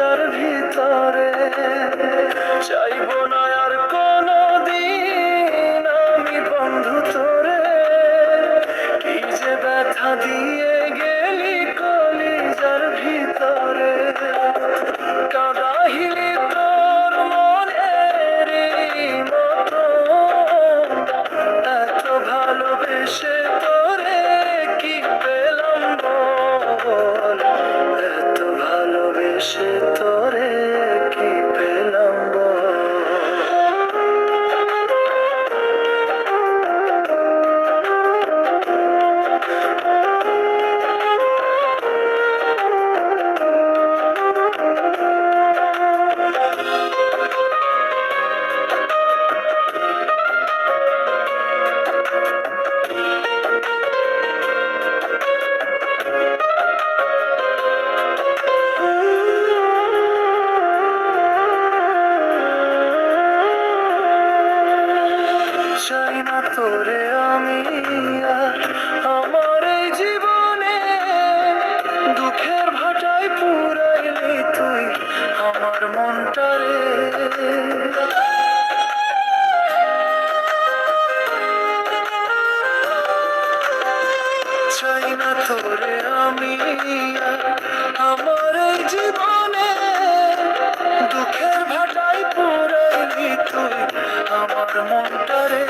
যার ভিতরে। চাইব না আর কোনদিন আমি বন্ধু তোরে, কি যে ব্যথা দিয়ে গেলি কলিজার ভিতরে। কাদাহিলি তোর মনের মতো, এত ভালোবেসে তোরে কি পেলাম বল, এত ভালোবেসে তোরে কি পেলাম বল। চাই না তোরে আমি আর আমার এই জীবনে, দুঃখের ভাটায় পুরাইলি তুই আমার মনটারে। চাই না তোরে আমি আর আমার এই জীবনে, দুঃখের ভাটায় পুরাইলি তুই আমার মনটারে।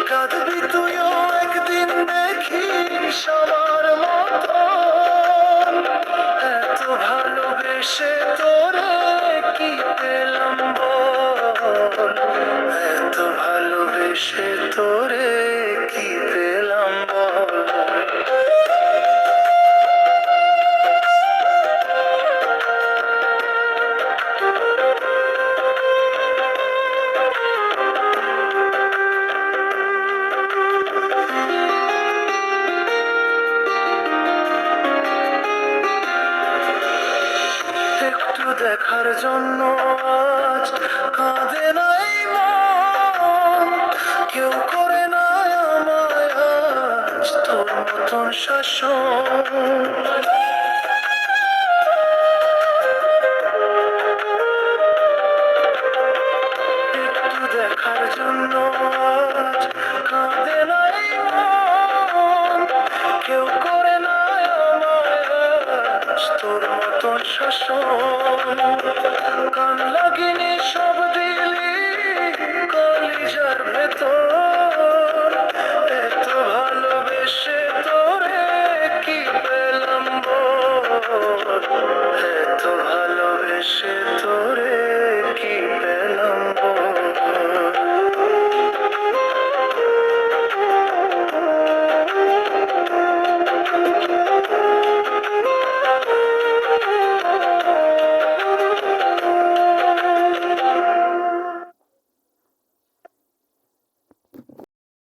কাঁদবি তুইও একদিন দেখিস আমার মতো, এত ভালোবেসে তোরে কি পেলাম বল, এত ভালোবেসে তোরে কি পেলাম বল। একটু দেখার জন্য আজ কাঁদে নাই মন, কেউ করে নাই আমায় আজ তোর মতন শাসন। একটু দেখার জন্য আজ কাঁদে নাই মন, কেউ করে নাই আমায় আজ তোর মতন শাসন। কান লাগিনি সব দিলি কলিজার ভেতর,